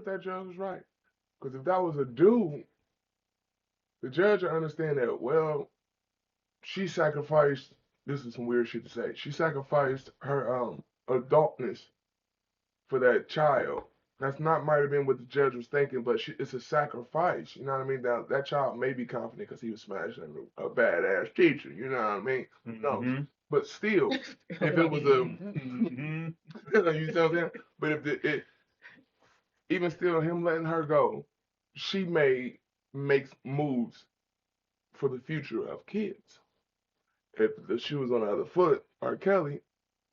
if that judge was right. Because if that was a dude, the judge would understand that, well, she sacrificed, this is some weird shit to say, she sacrificed her adultness for that child. That's not might have been what the judge was thinking, but it's a sacrifice. You know what I mean? That child may be confident because he was smashing a badass teacher. You know what I mean? Who knows? But still, if it was a, you see what I'm saying? But if even still, him letting her go, she makes moves for the future of kids. If the shoe was on the other foot, R. Kelly,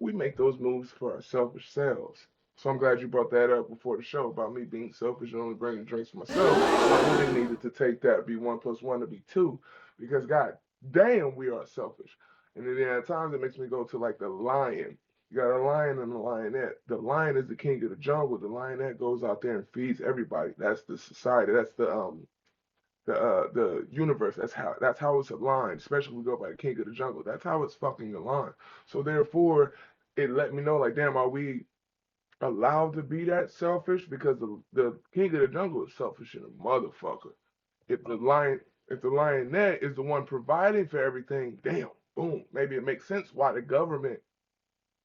we make those moves for our selfish selves. So I'm glad you brought that up before the show about me being selfish and only bringing drinks for myself. I really needed to take that, be 1 + 1 to be 2, because God damn, we are selfish. And then at times it makes me go to like the lion. You got a lion and a lionette. The lion is the king of the jungle. The lionette goes out there and feeds everybody. That's the society. That's the universe. That's how it's aligned. Especially when we go by the king of the jungle. That's how it's fucking aligned. So therefore, it let me know like, damn, are we allowed to be that selfish? Because the king of the jungle is selfish in a motherfucker. If the lion, if the lioness is the one providing for everything, damn, boom, maybe it makes sense why the government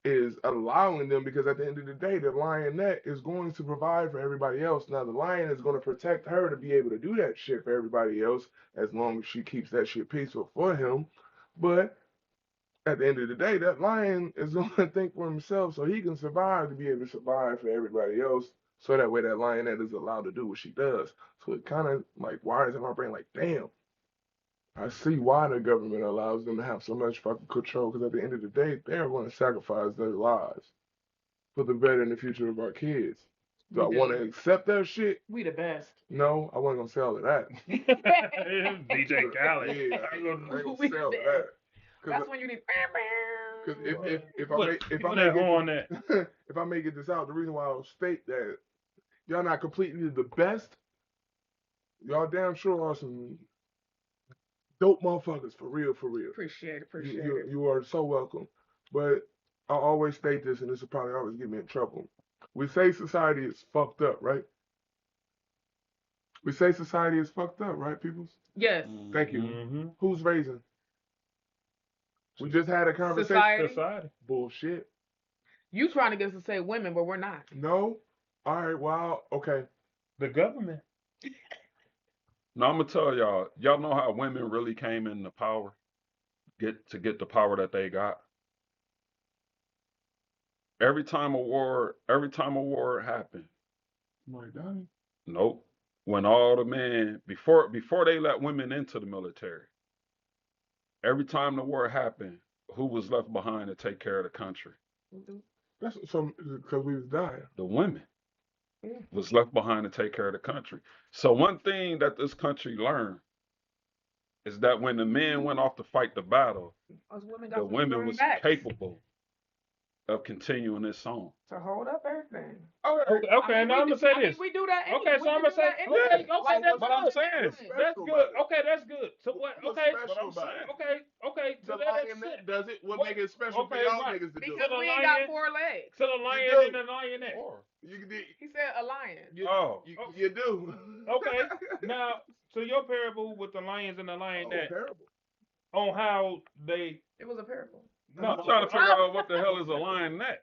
is allowing them, because at the end of the day, the lioness is going to provide for everybody else. Now, the lion is going to protect her to be able to do that shit for everybody else as long as she keeps that shit peaceful for him. But at the end of the day, that lion is going to think for himself so he can survive to be able to survive for everybody else. So that way, that lioness is allowed to do what she does. So it kind of like wires in my brain, like, damn, I see why the government allows them to have so much fucking control. Because at the end of the day, they're going to sacrifice their lives for the better and the future of our kids. Do I want to accept that shit? We the best. No, I wasn't gonna sell to that. DJ Khaled. Yeah, I ain't gonna We sell to the that. That's when you need. Because if I Put may that on that. if I may get this out, the reason why I will state that y'all not completely the best, y'all damn sure are some dope motherfuckers for real, for real. Appreciate it. You are so welcome. But I always state this, and this will probably always get me in trouble. We say society is fucked up, right? We say society is fucked up, right, peoples? Yes. Thank you. Mm-hmm. Who's raising? We just had a conversation. Society. Bullshit. You trying to get us to say women, but we're not. No. All right. Well, okay. The government. Now I'm gonna tell y'all. Y'all know how women really came into power, get the power that they got. Every time a war happened. Mike Donnie. Nope. When all the men before they let women into the military, every time the war happened, who was left behind to take care of the country? That's so because we was dying. The women Yeah. was left behind to take care of the country. So one thing that this country learned is that when the men went off to fight the battle, Us women got the some women strong was backs capable of continuing this song. to hold up everything. Okay, I mean, now I'm gonna say I this. mean, we do that. Okay, so I'm women gonna do say, that anyway. okay, Like, that's but what I'm what's saying. special That's about good. it? Okay, that's good. So what? What's Okay, special about it? okay. The To that lioness extent, does it. What What- make it special for okay, y'all right. niggas to do? Because the we ain't lion- got 4 legs. to the lion do. and the lioness. You He said a lion. you do. Okay. Now, to your parable with the lions and the lioness, terrible. on how they. It was a parable. No, I'm trying to figure out what the hell is a lioness.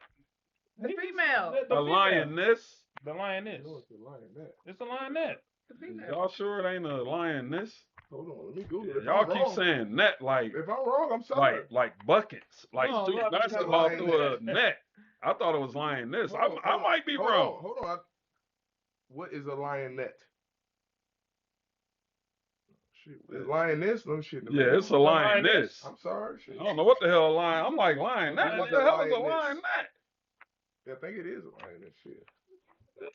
The female. The A female. lioness. The lioness. No, it's a lioness. It's a lioness. The female. Y'all sure it ain't a lioness? Hold on, let me Google it. If Y'all I'm keep wrong, saying net like if I'm wrong, I'm sorry. like buckets, like No, shoot no, basketball it's a through a lioness. net. I thought it was lioness. Hold on, I might be wrong. Hold on. What is a lionette? Shit, is lioness? No shit. Yeah, it's a lioness. I'm sorry. Shit. I don't know what the hell a lion. I'm like lioness. What the hell is a lioness? Yeah, I think it is a lioness. Shit.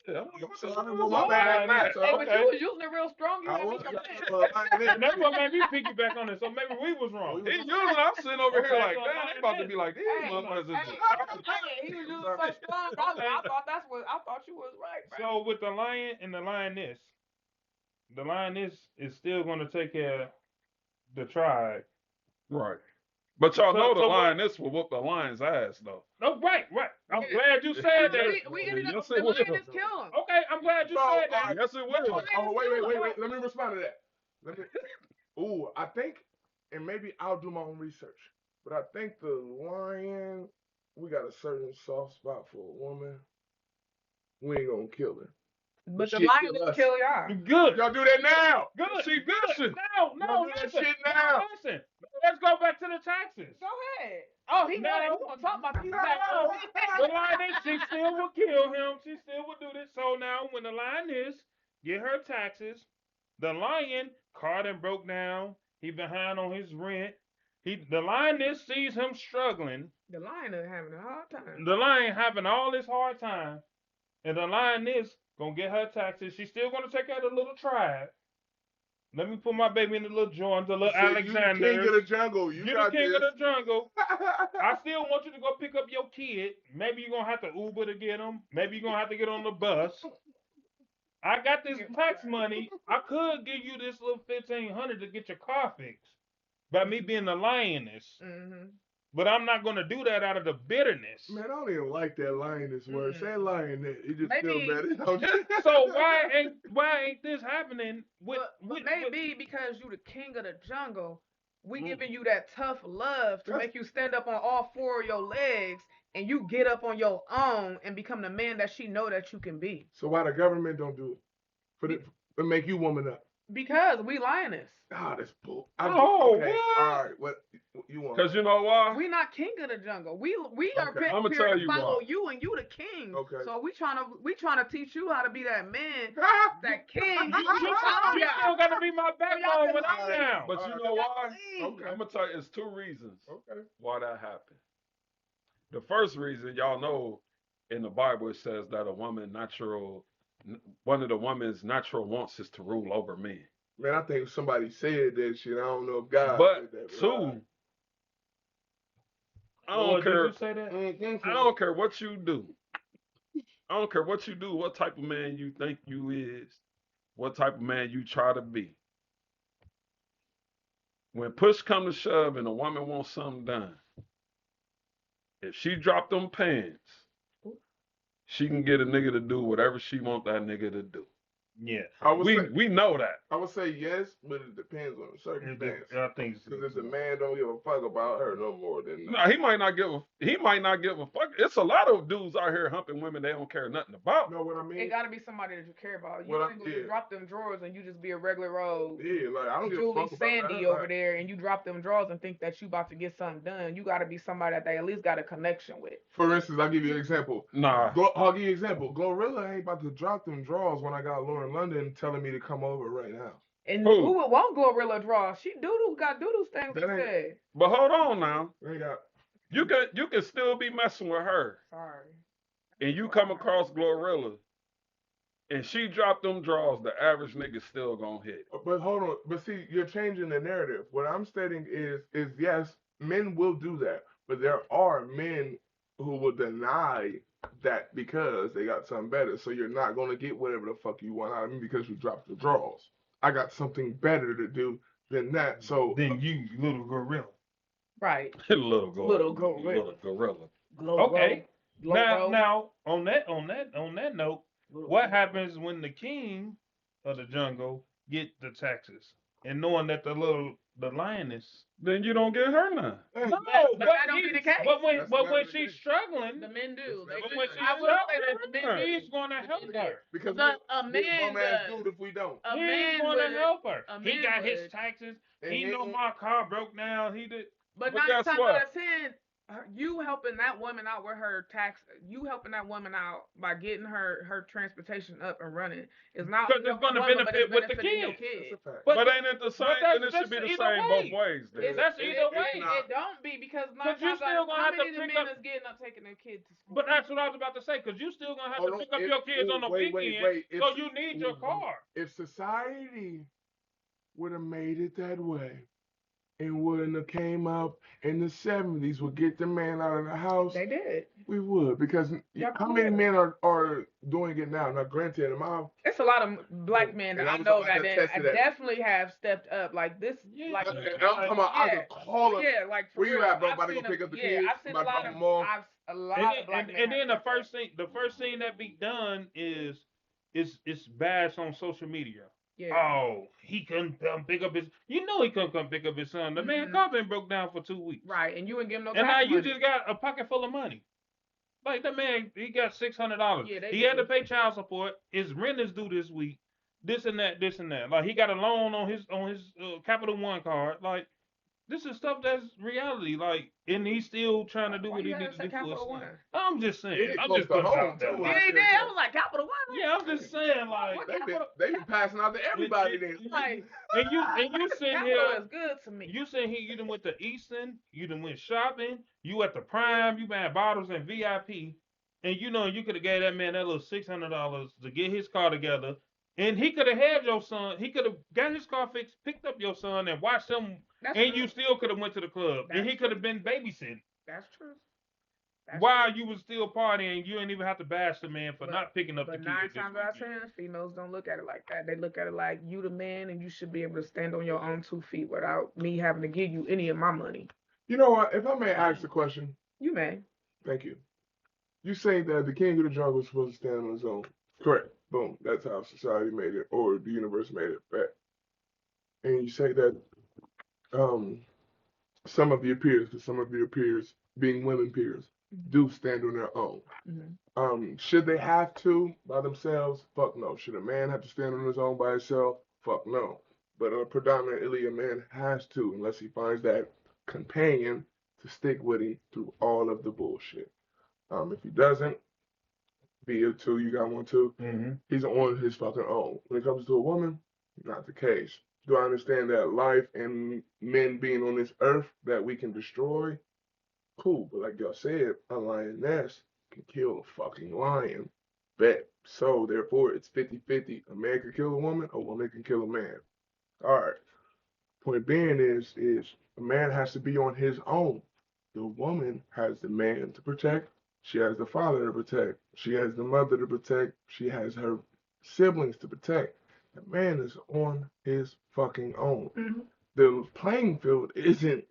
Yeah, I'm like, what the Sorry, hell is a my bad. lioness? Hey, but Okay. you was using it real strong. You I had me was confused. And that's what made me piggyback on it. So maybe we was wrong. We was I'm sitting over here Okay, like, so damn, they about to be like, these Hey, motherfuckers. I'm saying, he was using so strong. I thought you was right. So with the lion and the lioness is still going to take care of the tribe. Right. But y'all know the So what? lioness will whoop the lion's ass, though. No, right. I'm glad you said that. We ended up Yes, the it will. lioness kill him. Okay, I'm glad you So, said all that. right. Yes, it But will. Oh, wait. Let me respond to that. Let me. Ooh, I think, and maybe I'll do my own research, but I think the lion, we got a certain soft spot for a woman. We ain't gonna kill her. But the She'll lioness kill us. kill y'all. Good. Y'all do that now. Good. She vicious. No, Y'all do that listen. shit now. Listen. Let's go back to the taxes. Go ahead. Oh, he No. gonna talk about these No. taxes. The lioness, she still would kill him. She still would do this. So now, when the lioness get her taxes, the lion caught and broke down. He behind on his rent. The lioness sees him struggling. The lioness having a hard time. The lion having all this hard time, and the lioness gonna get her taxes. She's still gonna take out a little tribe. Let me put my baby in the little joint, the little Alexander. You the king of the jungle. You You're got the king this. of the jungle. I still want you to go pick up your kid. Maybe you're gonna have to Uber to get him. Maybe you're gonna have to get on the bus. I got this tax money. I could give you this little 1,500 to get your car fixed by me being the lioness. Mm-hmm. But I'm not gonna do that out of the bitterness. Man, I don't even like that lioness word. Say lioness. It just Maybe- feels better. Don't you? So why ain't this happening with, But maybe because you the king of the jungle, we giving you that tough love to make you stand up on all four of your legs and you get up on your own and become the man that she know that you can be. So why the government don't do it? To make you woman up. Because we lioness. Ah, that's bull. Oh, okay. what? All right. What you want? Because you know why? We not king of the jungle. We are Okay, I'ma here tell to you follow why. you and you the king. Okay. So we trying to teach you how to be that man, that king. You still gotta be my backbone when I'm down. But you know why? Okay. I'm gonna tell you, it's two reasons Okay. why that happened. The first reason, y'all know, in the Bible it says that one of the woman's natural wants is to rule over men. Man, I think somebody said that shit. I don't know if God But said that. two, I Lord, don't care. Did you say that? I don't care what you do. I don't care what you do, what type of man you think you is, what type of man you try to be. When push come to shove and a woman wants something done, if she drop them pants, she can get a nigga to do whatever she want that nigga to do. Yeah. We know that. I would say yes, but it depends on the circumstance. I think Because if the man don't give a fuck about her no more, then No, he might not give a fuck. It's a lot of dudes out here humping women they don't care nothing about. know what I mean? It gotta be somebody that you care about. You Well, ain't gonna just drop them drawers and you just be a regular old Yeah, like I don't give a Julie fuck about Sandy her. over there and you drop them drawers and think that you about to get something done. You gotta be somebody that they at least got a connection with. For instance, I'll give you an example. Nah. I'll give you an example. Glorilla ain't about to drop them draws when I got Lauren London telling me to come over right now. And Who? who would want Glorilla draws? She got doodoo things to That ain't- say. But hold on now. They got You can still be messing with her Sorry. and you come across Glorilla and she dropped them draws, the average nigga still gonna hit. But hold on. But see, you're changing the narrative. What I'm stating is yes, men will do that, but there are men who will deny that because they got something better. So you're not gonna get whatever the fuck you want out of me because you dropped the draws. I got something better to do than that. So Then you little gorilla. Right. Little gorilla. Little gorilla. Okay. Glow. Now on that note, what happens when the king of the jungle get the taxes and knowing that the lioness? Then you don't get her none. No, but that don't be the case. But when That's not the she's case. struggling, The men do. That's but not when the she's case. I will say that the men struggling, do. he's gonna help her. because A we man bum ass does. dude if we don't. A He's man gonna would. help her. a He man got his would. taxes. And He he know ain't- my car broke down. He did. But But 9 guess times what? out of 10, you helping that woman out with her tax, you helping that woman out by getting her transportation up and running is not Because it's gonna benefit with the benefiting your That's a kid. fact. But ain't it the same? that's- Then it should be that's the either same way. both ways. Then. That's either way. It don't be because 9 Because you times still out of gonna how have to many of the pick men up- is getting up taking their kids to school? But that's what I was about to say. Because you still gonna have to pick up your kids on the weekend. So you need your car. If society would have made it that way, and wouldn't have came up in the 70s would get the man out of the house, They did. we would. Because Yep, how we many would. men are doing it now? Now, granted, It's a lot of black men that and I I'm know about that to they attest to that. definally have stepped up. Like this, Yeah. like And I'm talking about, I yeah, could call him. yeah, like for Where you real. at, bro? I've About to go seen pick up the yeah, kids. I've seen a About to lot drop of, them off. a And lot then, of black and, men and have then the stepped up. first thing that be done is bash on social media. Yeah. Oh, he couldn't come pick up his. You know he couldn't come pick up his son. The man Mhm. car been broke down for 2 weeks. Right, and you ain't give him no And now tax you money. just got a pocket full of money. Like that man, he got $600. Yeah, they He had to do. pay child support. His rent is due this week. This and that, this and that. Like he got a loan on his Capital One card. Like this is stuff that's reality. Like, and he's still trying to do Why what you he gotta need to say do for his Capital son. One? I'm just saying. It hit I'm close just to putting it home out there. too. Yeah, Like, he did. I was like Capital One. yeah, I'm just saying. Like, What They've been passing out to everybody then. Like, and you sitting Capital here. is good to me. You sitting here. You done went to Easton. You done went shopping. You at the Prime. You buying bottles and VIP. And you know you could have gave that man that little $600 to get his car together. And he could have had your son. He could have got his car fixed, picked up your son, and watched him. That's And true. you still could have went to the club. And That's he could have been babysitting. That's true. That's While true. you was still partying, you ain't even have to bash the man for But- not picking up the But kid. 9 times out of 10, females don't look at it like that. They look at it like you the man and you should be able to stand on your own 2 feet without me having to give you any of my money. You know what? If I may ask a question, You may. thank you. You say that the king of the jungle is supposed to stand on his own. Correct. Boom. That's how society made it, or the universe made it. Right? And you say that um, some of your peers, because some of your peers, being women peers, do stand on their own. Mm-hmm. Should they have to by themselves? Fuck no. Should a man have to stand on his own by himself? Fuck no. But predominantly, a man has to, unless he finds that companion to stick with him through all of the bullshit. If he doesn't, be it too, you got one too. Mm-hmm. He's on his fucking own. When it comes to a woman, not the case. Do I understand that life and men being on this earth that we can destroy? Cool, but like y'all said, a lioness can kill a fucking lion. Bet. So therefore, it's 50-50. A man can kill a woman can kill a man. All right. Point being is a man has to be on his own. The woman has the man to protect. She has the father to protect. She has the mother to protect. She has her siblings to protect. The man is on his fucking own. Mm-hmm. The playing field isn't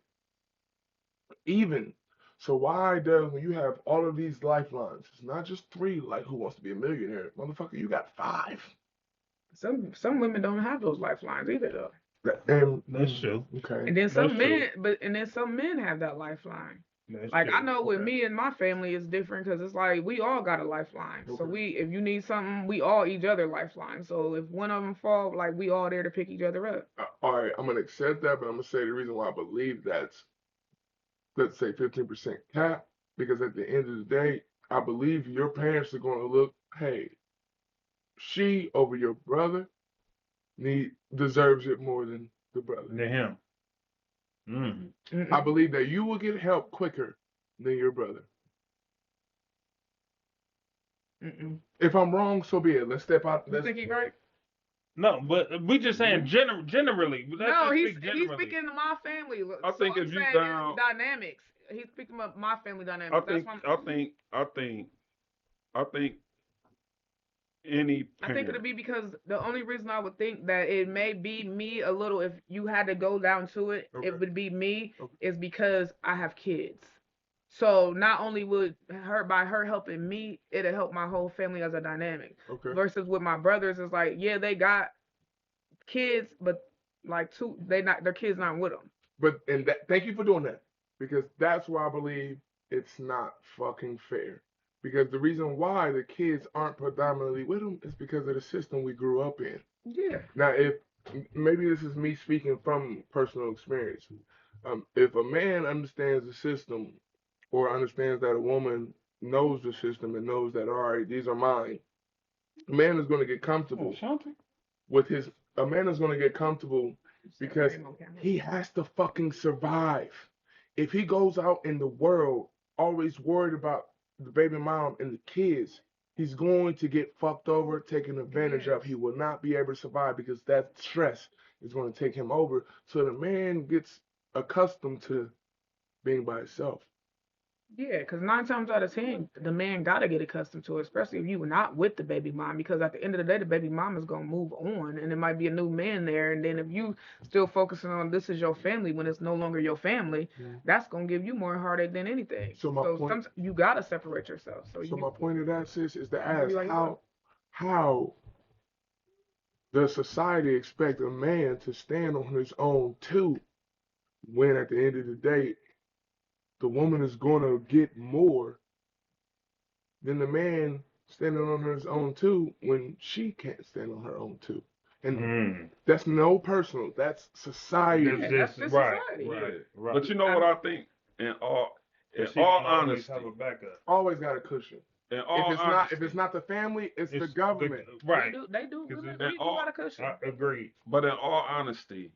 even. So why does when you have all of these lifelines, it's not just 3 like Who Wants to Be a Millionaire, motherfucker, you got 5. Some women don't have those lifelines either though. And That's true. okay. And then some That's men, true. and then some men have that lifeline. That's Like true. I know with Okay. me and my family it's different because it's like we all got a lifeline. So Okay. if you need something, we all each other lifeline. So if one of them fall, like we all there to pick each other up. All right, I'm gonna accept that, but I'm gonna say the reason why I believe that's, let's say, 15% cap, because at the end of the day, I believe your parents are gonna look, hey, she over your brother deserves it more than the brother. To him. Mm-hmm. I believe that you will get help quicker than your brother. If I'm wrong, so be it. Let's step out. You think he's right? No, but we just saying generally. No, he's speaking to my family. I think so if I'm you saying down- it's dynamics. He's speaking about my family dynamics. I That's think why I'm, any I parent. think it'd be because the only reason I would think that it may be me a little, if you had to go down to it, Okay. it would be me, Okay. is because I have kids. So not only would by her helping me, it'll help my whole family as a dynamic. Okay. Versus with my brothers, it's like, yeah, they got kids, but like their kids not with them. But thank you for doing that, because that's why I believe it's not fucking fair. Because the reason why the kids aren't predominantly with them is because of the system we grew up in. Yeah. Now, if maybe this is me speaking from personal experience, if a man understands the system or understands that a woman knows the system and knows that, all right, these are mine, a man is going to get comfortable with his. A man is going to get comfortable because he has to fucking survive. If he goes out in the world always worried about the baby mom and the kids, he's going to get fucked over, taken advantage of. He will not be able to survive because that stress is going to take him over. So the man gets accustomed to being by itself. Yeah, because 9 times out of 10, the man gotta get accustomed to it, especially if you were not with the baby mom. Because at the end of the day, the baby mom is gonna move on, and there might be a new man there. And then if you still focusing on this is your family when it's no longer your family, that's gonna give you more heartache than anything. So my So point, sometimes you gotta separate yourself. so my point of that, sis, is to You ask like how does society expect a man to stand on his own too, when at the end of the day, the woman is gonna get more than the man standing on his own too when she can't stand on her own too. And that's no personal. That's society. That's just right, society. right, Yeah. right. But you know what I think? In all But in she all can always honesty, have a backup. Always got a cushion. in all If honesty, it's not the family, it's the It's government. right. They do. Because We do got a cushion. I agree. but in all honesty,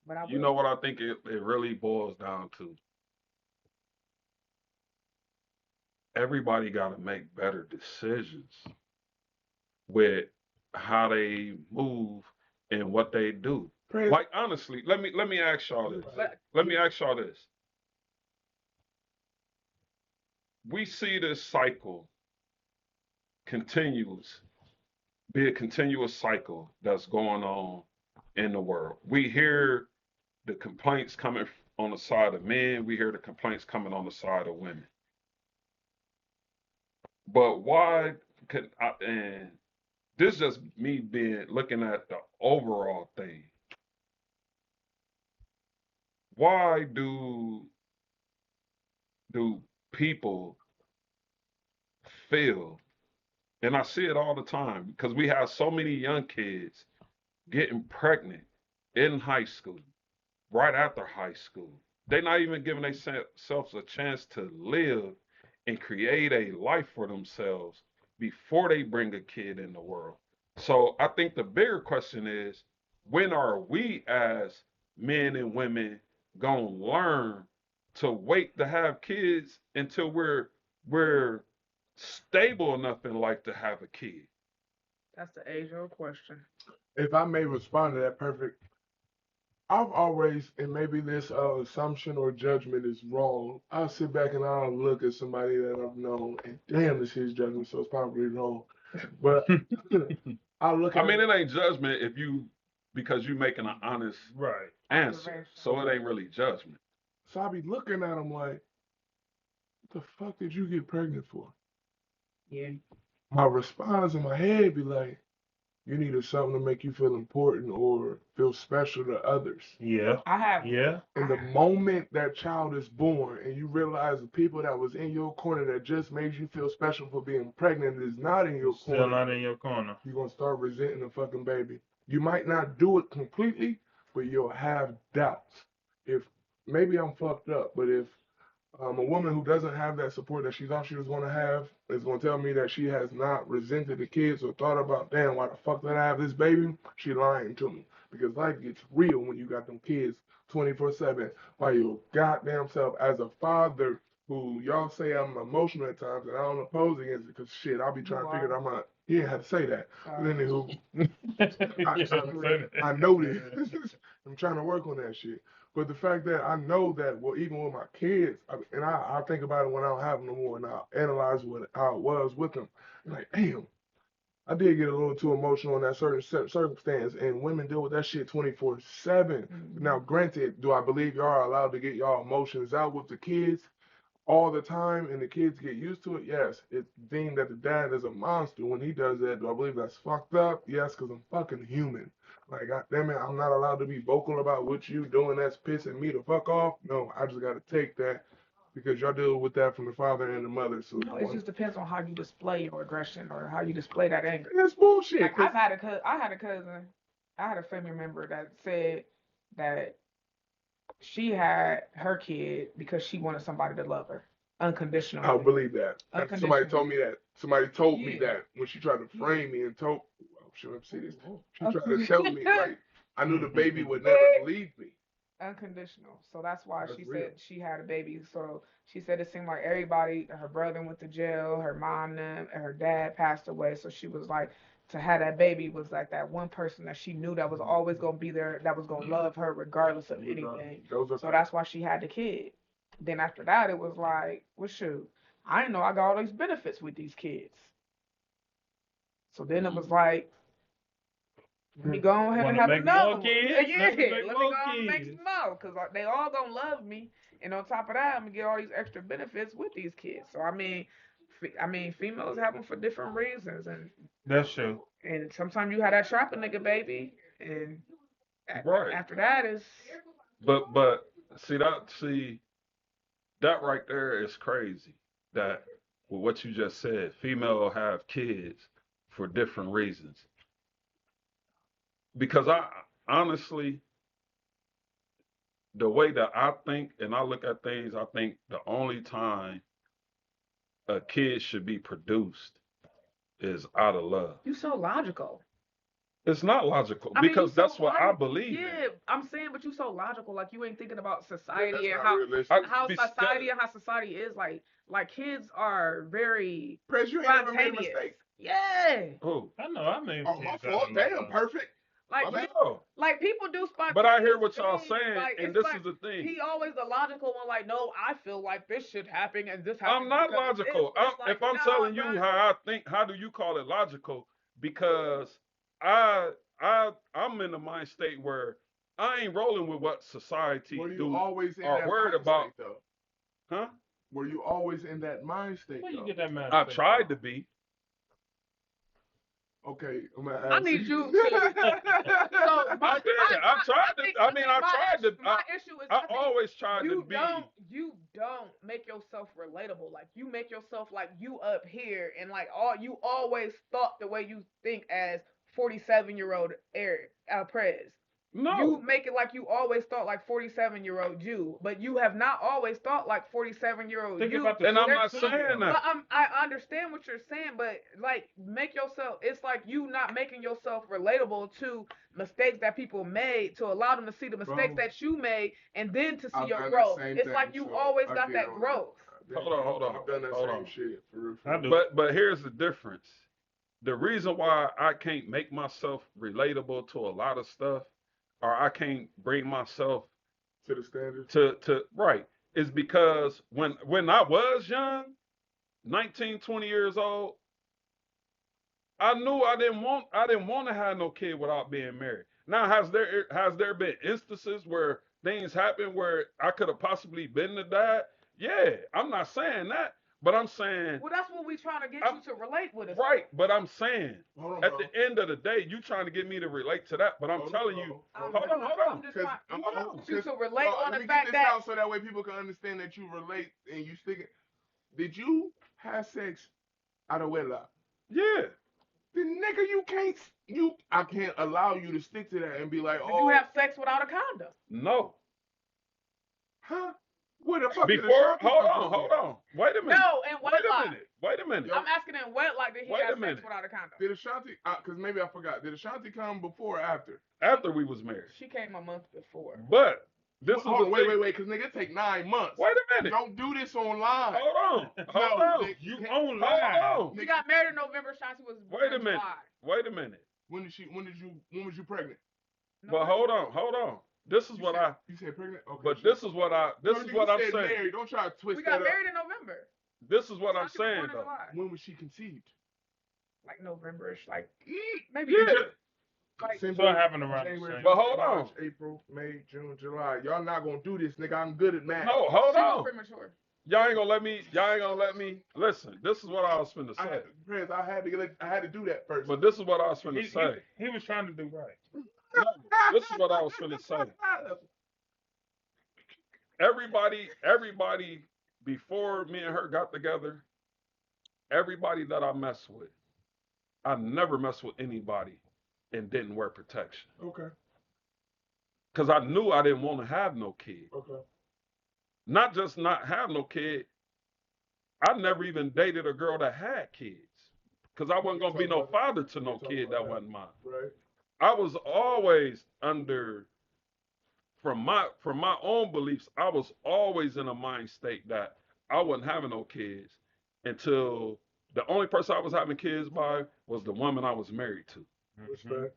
But I you will. know what I think it really boils down to? Everybody got to make better decisions with how they move and what they do. Praise Like honestly, let me ask y'all this. Let me ask y'all this. We see this cycle continues, be a continuous cycle that's going on in the world. We hear the complaints coming on the side of men, we hear the complaints coming on the side of women. But why could I, and this is just me being looking at the overall thing. Why do people feel, and I see it all the time because we have so many young kids getting pregnant in high school, right after high school. They're not even giving themselves a chance to live and create a life for themselves before they bring a kid in the world. So I think the bigger question is, when are we as men and women gonna learn to wait to have kids until we're stable enough in life to have a kid? That's the age old question. if I may respond to that perfect, I've always, and maybe this assumption or judgment is wrong. I'll sit back and I'll look at somebody that I've known, and damn, this is judgment, so it's probably wrong. But I'll look I at mean, it ain't judgment if you because you making an honest Right. answer, so it ain't really judgment. so I'll be looking at them like, what the fuck did you get pregnant for? Yeah. My response in my head be like, you needed something to make you feel important or feel special to others. Yeah. I have. Yeah. And the moment that child is born and you realize the people that was in your corner that just made you feel special for being pregnant is not in your It's still corner, not in your corner. you're going to start resenting the fucking baby. You might not do it completely, but you'll have doubts. If maybe I'm fucked up, but if a woman who doesn't have that support that she thought she was going to have is going to tell me that she has not resented the kids or thought about, damn, why the fuck did I have this baby? She lying to me. Because life gets real when you got them kids 24/7 by your goddamn self. As a father who y'all say I'm emotional at times and I don't oppose against it because shit, I'll be trying to figure it out. My, he didn't have to say that. But anywho, I know this. I'm trying to work on that shit. But the fact that I know that, well, even with my kids, and I think about it when I don't have them no more, and I analyze how it was with them. Like, damn, I did get a little too emotional in that certain circumstance, and women deal with that shit 24/7. Now, granted, do I believe y'all are allowed to get y'all emotions out with the kids all the time and the kids get used to it? Yes. It's deemed that the dad is a monster when he does that. Do I believe that's fucked up? Yes, because I'm fucking human. Like, God damn it, I'm not allowed to be vocal about what you doing that's pissing me the fuck off. No, I just got to take that because y'all deal with that from the father and the mother. So No, it just depends on how you display your aggression or how you display that anger. it's bullshit. Like I had a cousin, I had a family member that said that she had her kid because she wanted somebody to love her unconditionally. I believe that. Somebody told me that. Somebody told me Yeah. that when she tried to frame me and told, oh, should I say this? She tried to tell me, like, I knew the baby would never leave me. Unconditional. So that's why That's she real. said she had a baby. So she said it seemed like everybody, her brother went to jail, her mom, them, and her dad passed away. So she was like, to have that baby was like that one person that she knew that was always gonna be there, that was gonna love her regardless of anything. So that's why she had the kid. Then after that, it was like, well, shoot, I didn't know I got all these benefits with these kids. So then it was like, let me go ahead and Wanna have make another more one. kids? Yeah, Let me make let me more go on and make kids. some more because they all gonna love me, and on top of that, I'm gonna get all these extra benefits with these kids. So I mean, females have them for different reasons, That's true. and sometimes you have that trapper nigga baby, and Right. after that is But see that right there is crazy. That with what you just said, female will have kids for different reasons. Because I honestly, the way that I think and I look at things, I think the only time a kid should be produced is out of love. you so logical. It's not logical I mean, you because so that's what I logical. believe Yeah, I'm saying, but you so logical. Like you ain't thinking about That's society and not realistic. how in. society is like kids are very Press, you ain't never made a spontaneous. mistake. Yeah. Oh, I know I made Oh, my kids out fault. of Damn, love. perfect. Like My bad. no. like people do But I spontaneous hear what y'all things. saying, Like and it's this like is the thing. he always the logical one. Like no, I feel like this should happen and this I'm happens not because of this. logical. But it's like If I'm no, telling you bro. how I think, how do you call it logical? Because I I'm in the mind state where I ain't rolling with what society Were you do always in are that worried mind about, state, though? huh? Were you always in that mind state, Where you though? get that man? I tried to be. Okay, I'm gonna I ask need you. you to. So I did. I tried to. I mean, I tried to. My issue is I I think always tried to you be. don't make yourself relatable. Like you make yourself like you up here and like all you always thought the way you think as 47-year-old Eric Prez. You No, make it like you always thought like 47-year-old you, but you have not always thought like 47-year-old Think you. about the and I'm There's not truth, saying but that. I understand what you're saying, but like make yourself. It's like you not making yourself relatable to mistakes that people made to allow them to see the mistakes Bro, that you made and then to see I've your done that growth. same It's thing, like you so always I got get that on that. growth. Hold on, I've done that hold same on. shit, for real. I do. But here's the difference. The reason why I can't make myself relatable to a lot of stuff, or I can't bring myself To the standard. to right, is because when I was young, 19, 20 years old, I knew I didn't want to have no kid without being married. Now has there been instances where things happen where I could have possibly been the dad? Yeah, I'm not saying that, but I'm saying Well, that's what we trying to get I'm you to relate with us. right, but I'm saying Hold on, at bro. the end of the day, you trying to get me to relate to that, but I'm Hold on, telling bro. you, Hold hold on, hold I'm on. just Cause, trying Hold to on. get you to cause, relate bro, on let the me get fact this that out so that way people can understand that you relate and you stick it. Did you have sex out of wedlock? Yeah. Then nigga, I can't allow you to stick to that and be like, did you oh, have sex without a condom? No. huh? Where the fuck did Before Ashanti hold come on, from hold then? on. Wait a minute. No, in Wait a wedlock. minute. Wait a minute. Yo, I'm asking in wedlock did he Wait a have sex minute. without a condom? did Ashanti? Cause maybe I forgot. Did Ashanti come before or after? After we was married. She came a month before. But this is Hold the on, thing. wait, cause nigga, it take 9 months. Wait a minute. Don't do this online. Hold on. Hold No, on. nigga, You can't- on Hold live. on. We got married in November. Shanti was Wait born a in minute. July. Wait a minute. When was you pregnant? But hold on. This is what I You said pregnant? Okay. but sure. this is what I No, this is nigga, what you I'm said saying. married. Don't try to twist We that got up. married in November. This is what I'm Shanti was saying born in though. July. When was she conceived? Like November-ish, like maybe Yeah. like Same So it thing, happened around the January, same But hold March, on. April, May, June, July. Y'all not gonna do this, nigga. I'm good at math. No, hold she was on. premature. Y'all ain't gonna let me listen. This is what I was finna say. I had to do that first. But this is what I was finna He, say. he was trying to do right. No, this is what I was finna say. Everybody before me and her got together, everybody that I messed with, I never messed with anybody and didn't wear protection. Okay. Cause I knew I didn't want to have no kid. Okay. Not just not have no kid. I never even dated a girl that had kids. Cause I wasn't gonna be no father to no kid that wasn't mine. Right. I was always under from my own beliefs, I was always in a mind state that I wasn't having no kids until The only person I was having kids by was the woman I was married to. Respect.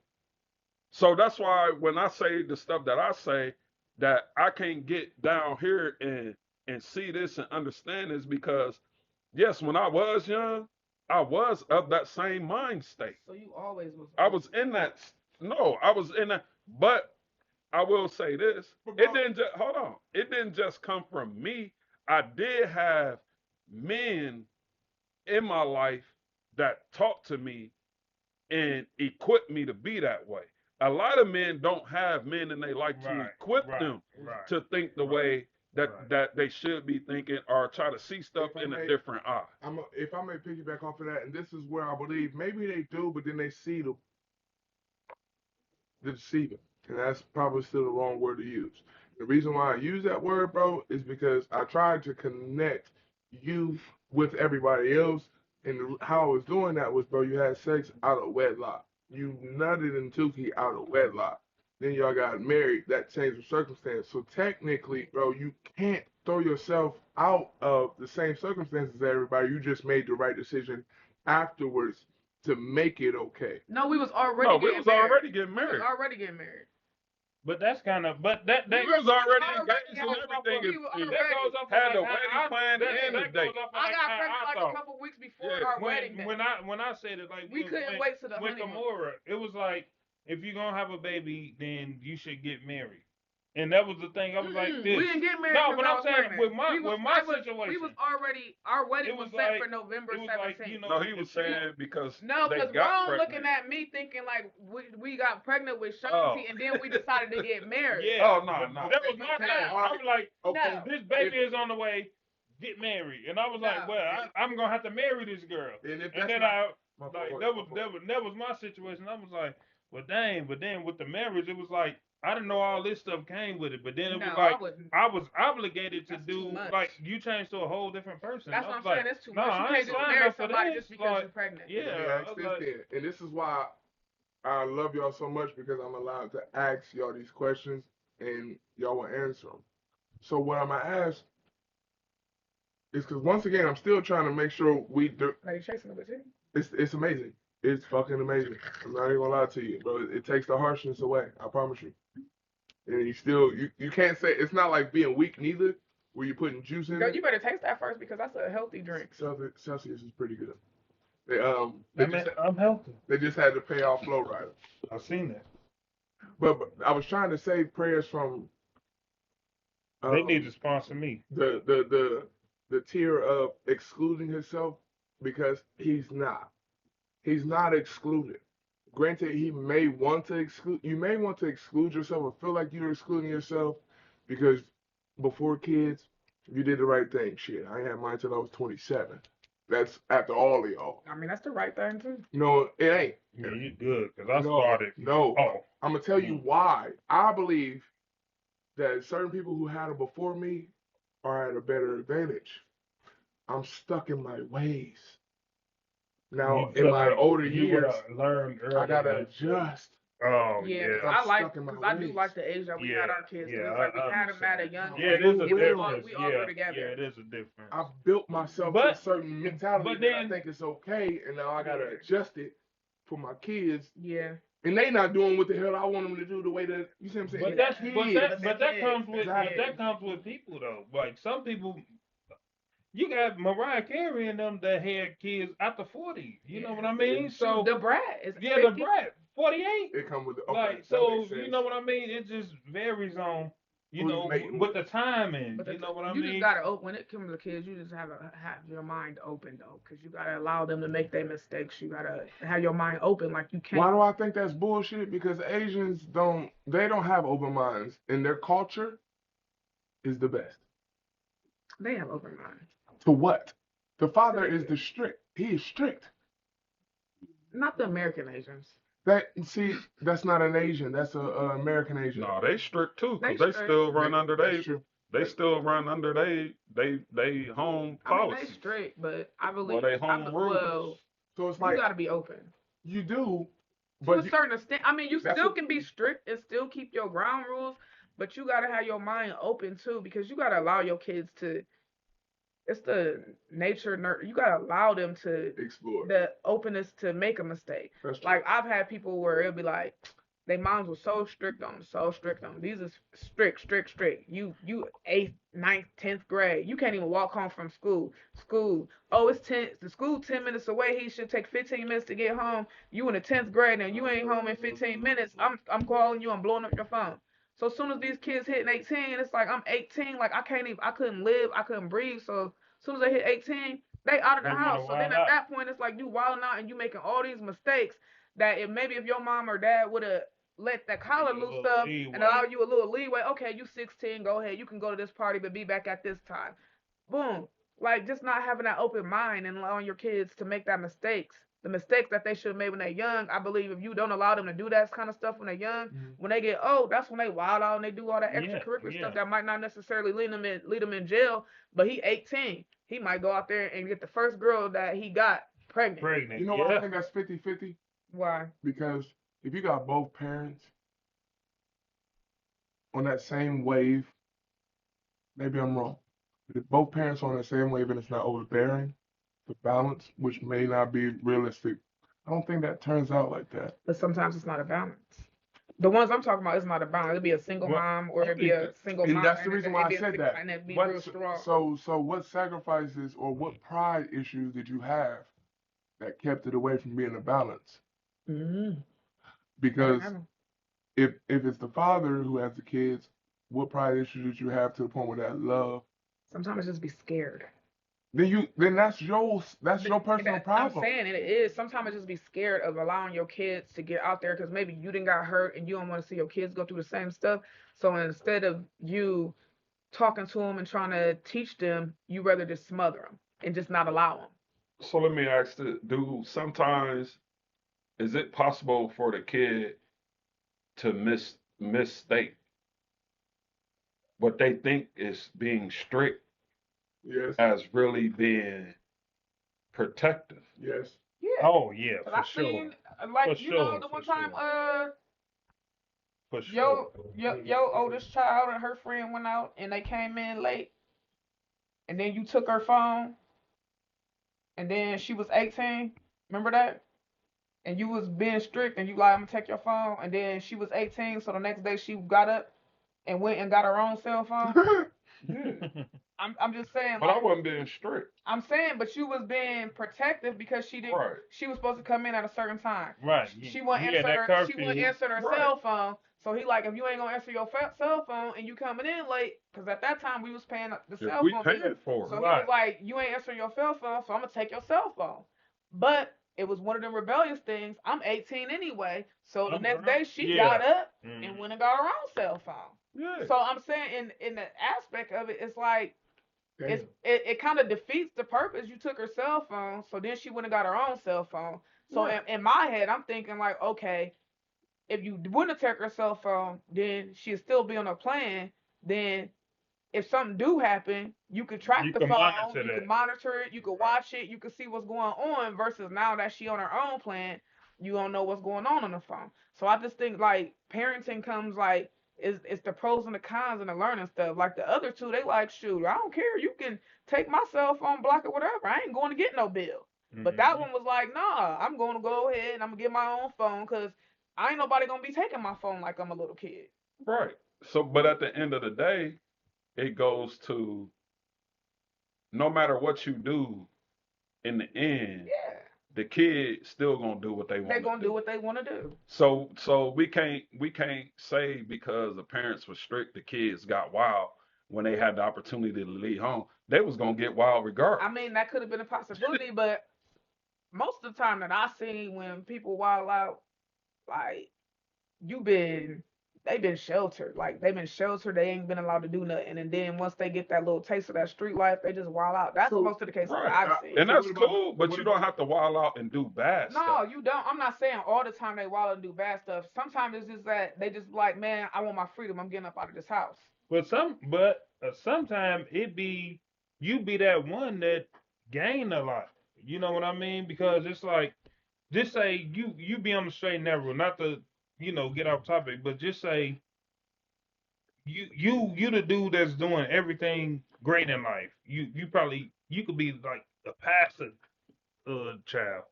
So that's why when I say the stuff that I say, that I can't get down here and see this and understand this, because yes, when I was young, I was of that same mind state. So you always was. I was in that. No, I was in that. But I will say this: it didn't just hold on. It didn't just come from me. I did have men in my life that talked to me and equip me to be that way. A lot of men don't have men in their life to Right, equip right, them right. to think the way that Right. that they should be thinking, or try to see stuff If I in a may- different eye. If I may piggyback off of that, and this is where I believe maybe they do, but then they see the deceiver. And that's probably still the wrong word to use. The reason why I use that word, bro, is because I tried to connect you with everybody else. And how I was doing that was, bro, you had sex out of wedlock. You nutted in Tukey out of wedlock. Then y'all got married. That changed the circumstance. So technically, bro, you can't throw yourself out of the same circumstances as everybody. You just made the right decision afterwards to make it okay. No, we was already No, we getting was married. already getting We was married. already getting married. But that's kind of, but that We was already engaged and goes off everything. of- We were And that already. goes off of had like the how wedding plan and the that date. goes off of I like got how pregnant I like a thought. couple weeks before Yeah. our wedding day. When I said it, like We couldn't wait to the with honeymoon. Gamora, it was like, if you're gonna have a baby, then you should get married. And that was the thing. I was like, We didn't get married. No, because but I I'm was saying pregnant. with my situation, we situation, was already, our wedding it was was set like- for November it was 17th. like, you know, No, he was saying because No, they because got Ron pregnant. looking at me thinking like we got pregnant with Shanti, Oh. and then we decided to get married. Yeah. Oh, no, no. That was my No. thing. I was like, Okay. this baby is on the way. Get married, and I was like, No. well, I'm gonna have to marry this girl. And if And that's then not, that was my situation. I was like, well, dang. But then with the marriage, it was like I didn't know all this stuff came with it. But then it was No, like I wouldn't. I was obligated to That's too do much. like you changed to a whole different person. That's I what I'm was saying. like, It's too no, much. You I can't ain't just signed marry up for somebody this. just because Like, you're pregnant. yeah, let me I ask was this like, then. And this is why I love y'all so much, because I'm allowed to ask y'all these questions and y'all will answer them. So what I'm gonna ask is, because once again, I'm still trying to make sure we do. Are you chasing the too? It's amazing. It's fucking amazing. I'm not even gonna lie to you, bro. It takes the harshness away. I promise you. And you can't say it's not like being weak neither, where you're putting juice in Girl, it. you better taste that first because that's a healthy drink. Celsius is pretty good. They I'm healthy. they just had to pay off Flow Rider. I've seen that. But I was trying to save prayers from They need to sponsor me. the tier of excluding himself, because he's not. He's not excluded. Granted, he may want to exclude. You may want to exclude yourself or feel like you're excluding yourself because before kids, you did the right thing. Shit, I had mine till I was 27. That's after all of y'all. I mean, that's the right thing too. No, it ain't. Yeah, you good because I No, started. no. Oh, I'm gonna tell you why. I believe that certain people who had it before me are at a better advantage. I'm stuck in my ways. Now, in my older years, learn early. I gotta adjust. Oh Yeah, yeah. I like stuck in my because I do ways. like the age that we had Yeah, our kids. yeah, It's like we I had them at a understand. young Yeah, age. it is a We difference. We all grew together. Yeah, it is a difference. I built myself to a certain mentality but that I then- think it's okay, and now I gotta Yeah. adjust it for my kids. Yeah. And they not doing what the hell I want them to do the way that, you see what I'm saying? But And that's kids, but that comes with Exactly. that comes with people though. Like some people, you got Mariah Carey and them that had kids after 40. You know what I mean? So the brat is yeah, 50. the brat 48. it come with the, okay, Like that so, makes sense. you know what I mean? It just varies on you Who's know making with the timing. But You know what I you mean? just gotta open when it comes to kids. You just have your mind open though, because you gotta allow them to make their mistakes. You gotta have your mind open, like you can't. Why do I think that's bullshit? Because Asians don't have open minds, and their culture is the best. They have open minds. To what? The father is the strict. He is strict. Not the American Asians. That's not an Asian. That's a American Asian. No, they strict too, They because they strict. still run under That's they true. they still run under they home I mean, policy. they straight, but I believe. they home rules. Well, So it's you like gotta be open. you do, To but a certain extent. I mean, you That's still what- can be strict and still keep your ground rules, but you gotta have your mind open too, because you gotta allow your kids to it's the nature. You gotta allow them to Explore. the openness to make a mistake. That's true. Like I've had people where it'll be like, they moms were so strict on them, so strict on them. These is strict, strict, strict. You eighth, ninth, 10th grade. You can't even walk home from school. School. Oh, it's the school 10 minutes away. He should take 15 minutes to get home. You in the 10th grade and you ain't home in 15 minutes. I'm calling you. I'm blowing up your phone. So as soon as these kids hitting 18, it's like I'm 18. Like I couldn't live. I couldn't breathe. So as soon as they hit 18, they out of the They wanna house. So then wild at out. that point, it's like you wilding out and you making all these mistakes that if your mom or dad would have let that collar Give you a loose little stuff and leeway. allow you a little leeway. Okay, you 16, go ahead. You can go to this party, but be back at this time. Boom. Like just not having that open mind and allowing your kids to make that mistakes. The mistakes that they should have made when they're young. I believe if you don't allow them to do that kind of stuff when they're young, when they get old, that's when they wild out and they do all that Yeah, extracurricular yeah. stuff that might not necessarily lead them in jail. But he 18. He might go out there and get the first girl that he got pregnant. Pregnant. You know why I Yeah. think that's 50-50? Why? Because if you got both parents on that same wave, maybe I'm wrong. But if both parents are on the same wave and it's not overbearing, the balance, which may not be realistic, I don't think that turns out like that. But sometimes it's not a balance. The ones I'm talking about is not a balance. It'd be a single Well, mom, or I it'd be think a single And mom, that's the and reason it'd why I be a said that. and it'd be What real strong. so what sacrifices or what pride issues did you have that kept it away from being a balance? Mm-hmm. Because if it's the father who has the kids, what pride issues did you have to the point where that love? Sometimes just be scared. Then that's your personal I'm problem. saying it is. Sometimes just be scared of allowing your kids to get out there because maybe you didn't got hurt and you don't want to see your kids go through the same stuff. So instead of you talking to them and trying to teach them, you rather just smother them and just not allow them. So let me ask this: do sometimes is it possible for the kid to mistake what they think is being strict Yes. as really being protective? Yes. Yeah. Oh yeah, Cause for I sure. seen like For you know sure, the one for time sure. For your sure. your oldest child and her friend went out and they came in late and then you took her phone and then she was 18. Remember that? And you was being strict and you like I'm gonna take your phone and then she was 18 so the next day she got up and went and got her own cell phone. Yeah, I'm just saying but I like wasn't being strict. I'm saying but you was being protective because Right. she was supposed to come in at a certain time. Right. She wasn't Yeah, that she wasn't curfew. answering her Right. cell phone. So he like if you ain't gonna answer your cell phone and you coming in late, because at that time we was paying the If cell we phone paying bill. for So it, he Right. was like, you ain't answering your cell phone, so I'm gonna take your cell phone. But it was one of them rebellious things. I'm 18 anyway, so the next day she Yeah. got up Mm. and went and got her own cell phone. yeah. So I'm saying in the aspect of it, it's like Damn. it kind of defeats the purpose. You took her cell phone, so then she went and got her own cell phone. So Right. in my head, I'm thinking like, okay, if you wouldn't take her cell phone, then she'd still be on a plan. Then if something do happen, you could track You the can phone, monitor you that. can monitor it, you could watch it, you could see what's going on. Versus now that she on her own plan, you don't know what's going on the phone. So I just think like parenting comes like it's the pros and the cons and the learning stuff. Like the other two, they like shoot, I don't care. You can take my cell phone, block it, whatever. I ain't going to get no bill. But that one was like, nah, I'm going to go ahead and I'm gonna get my own phone because I ain't nobody gonna be taking my phone like I'm a little kid. Right. So, but at the end of the day, it goes to no matter what you do, in the end, Yeah, the kid still gonna do what they they want to gonna do do. what they want to do. So we can't say because the parents were strict, the kids got wild when they had the opportunity to leave home. They was gonna get wild regardless. I mean, that could have been a possibility, but most of the time that I seen when people wild out, like you been, they been sheltered. Like they been sheltered. They ain't been allowed to do nothing. And then once they get that little taste of that street life, they just wild out. That's So most of the cases that Right. I've seen. And So that's what about cool, but what you don't about have to wild out and do bad No, stuff. you don't. I'm not saying all the time they wild and do bad stuff. Sometimes it's just that they just like, man, I want my freedom. I'm getting up out of this house. But sometimes it be you be that one that gain a lot. You know what I mean? Because it's like just say you be on the straight and narrow, not to get off topic, but just say you the dude that's doing everything great in life. You probably you could be like a pastor child,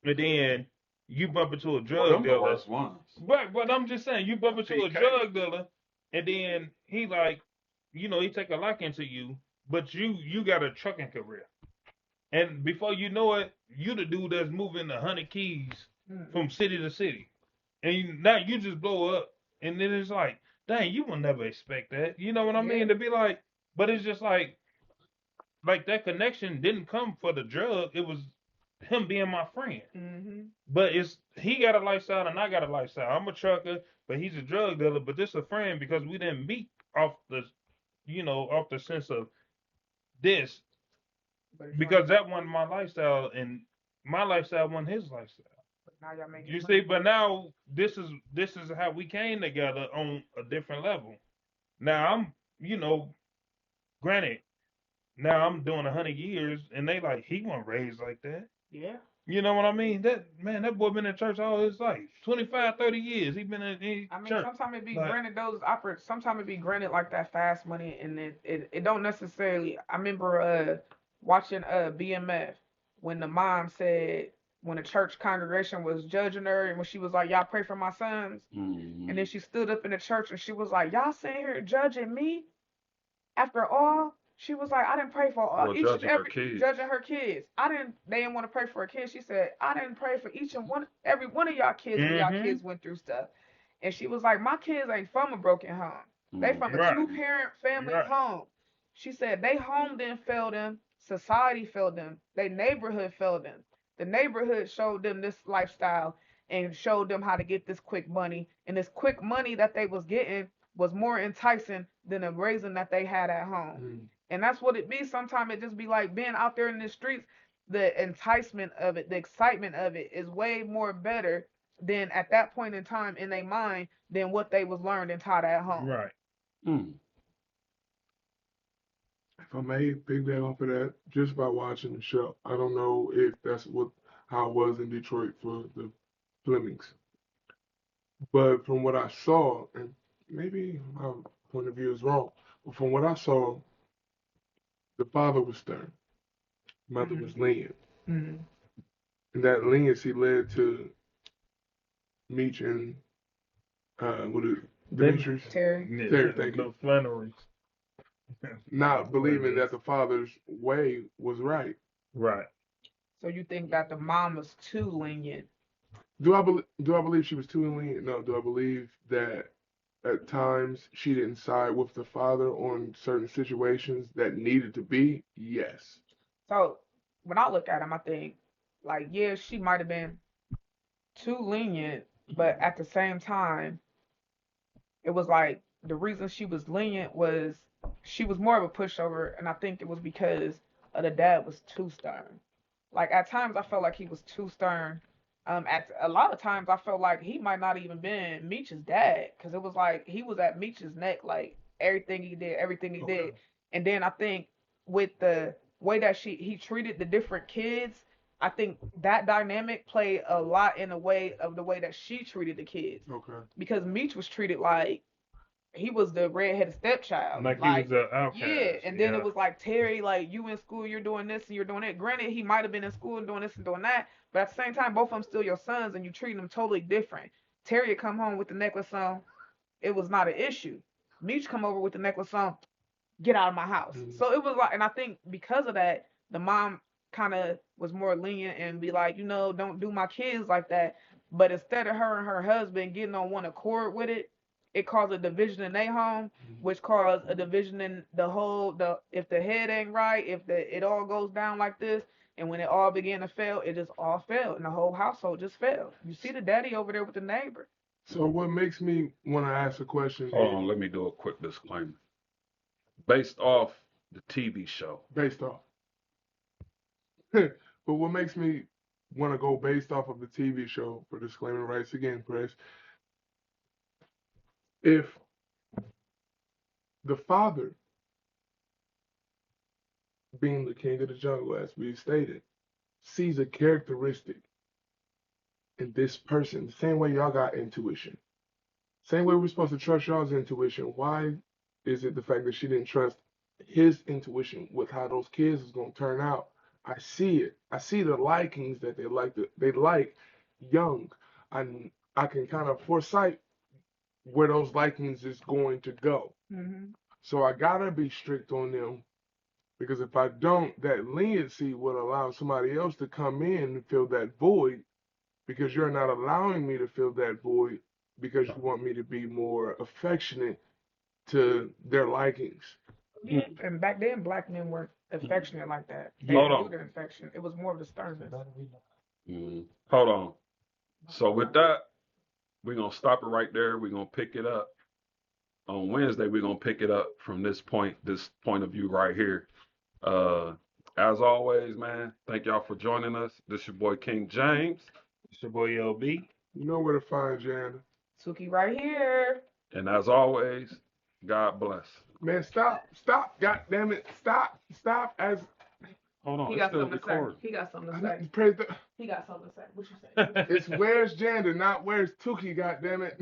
and then you bump into a Well, drug them the dealer. worst ones. Right, but I'm just saying, you bump into a PK. drug dealer, and then he like, he take a liking to you, but you got a trucking career, and before you know it, you the dude that's moving 100 keys from city to city, and now you just blow up, and then it's like, dang, you will never expect that. You know what I Yeah. mean? To be like, but it's just like that connection didn't come for the drug. It was him being my friend. Mm-hmm. But he got a lifestyle and I got a lifestyle. I'm a trucker, but he's a drug dealer. But this a friend because we didn't meet off off the sense of this, But it's because that wasn't my lifestyle and my lifestyle wasn't his lifestyle. but now y'all making You money. see, but now this is how we came together on a different level. Now I'm, granted, now I'm doing 100 years, and they like he wasn't raised like that. Yeah. You know what I mean? That boy been in church all his life. 25, 30 years. He been in I mean, church. sometimes it be Like, granted those operate. Sometimes it be granted like that fast money, and it don't necessarily. I remember watching BMF when the mom said when the church congregation was judging her, and when she was like, "Y'all pray for my sons," Mm-hmm. and then she stood up in the church and she was like, "Y'all sitting here judging me after all." She was like, "I didn't pray for all, Well, each and judging her every kids. judging her kids. They didn't want to pray for her kids." She said, "I didn't pray for each and every one of y'all kids when y'all mm-hmm. kids went through stuff." And she was like, "My kids ain't from a broken home. They from a Right. two-parent family Right. home." She said, "They home didn't fail them. Society failed them. They neighborhood failed them. The neighborhood showed them this lifestyle and showed them how to get this quick money. And this quick money that they was getting was more enticing than the raising that they had at home." And that's what it be. Sometimes it just be like being out there in the streets. The enticement of it, the excitement of it is way more better than at that point in time in their mind than what they was learned and taught at home. Right. Mm. If I may piggyback off of that, just by watching the show, I don't know if that's how it was in Detroit for the Flemings, but from what I saw, and maybe my point of view is wrong, but from what I saw, the father was stern, mother was lenient, Mm-hmm. and that leniency led to Meech and what is Then Demetrius Terry. Terry, thank you, the Flannery. not believing that the father's way was right. Right. So you think that the mom was too lenient? Do I believe she was too lenient? No. Do I believe that at times she didn't side with the father on certain situations that needed to be? Yes. So when I look at him, I think like yeah, she might have been too lenient, but at the same time, it was like the reason she was lenient was she was more of a pushover, and I think it was because the dad was too stern. Like at times I felt like he was too stern. At a lot of times I felt like he might not even been Meech's dad, because it was like he was at Meech's neck, like everything he did. And then I think with the way that he treated the different kids, I think that dynamic played a lot in the way of the way that she treated the kids, Okay. because Meech was treated like he was the redheaded stepchild. Like he Like, was an outcast. yeah. And then it was like, Terry, like, you in school, you're doing this and you're doing that. Granted, he might have been in school and doing this and doing that, but at the same time, both of them still your sons and you treat them totally different. Terry had come home with the necklace on, it was not an issue. Meech come over with the necklace on, get out of my house. So it was like, and I think because of that, the mom kind of was more lenient and be like, don't do my kids like that. But instead of her and her husband getting on one accord with it, it caused a division in their home, which caused a division in the if the head ain't right, if it all goes down like this, and when it all began to fail, it just all failed, and the whole household just failed. You see the daddy over there with the neighbor. So what makes me want to ask a question Hold on, let me do a quick disclaimer. Based off the TV show. based off, but what makes me want to go based off of the TV show for disclaimer rights again, Chris? If the father, being the king of the jungle, as we stated, sees a characteristic in this person, the same way y'all got intuition, same way we're supposed to trust y'all's intuition, why is it the fact that she didn't trust his intuition with how those kids is gonna turn out. I see it. I see the likings that they like young. I can kind of foresight where those likings is going to go. Mm-hmm. So I gotta be strict on them because if I don't, that leniency will allow somebody else to come in and fill that void because you're not allowing me to fill that void because you want me to be more affectionate to their likings. And back then, black men weren't affectionate like that. They Hold didn't do on. the affection. It was more of the sternness. Hold on. So with that, we're gonna stop it right there. We're gonna pick it up on Wednesday. We're gonna pick it up from this point of view right here. Uh, as always, man, thank y'all for joining us. This your boy King James, It's your boy LB. You know where to find Janda. Suki right here. and as always, God bless. Man, stop, God damn it, stop. As Hold on, He it's got still something to say. recording. He got something to I say. praise the, He got something to say. What you say? it's where's Janda, not where's Tuki. God damn it.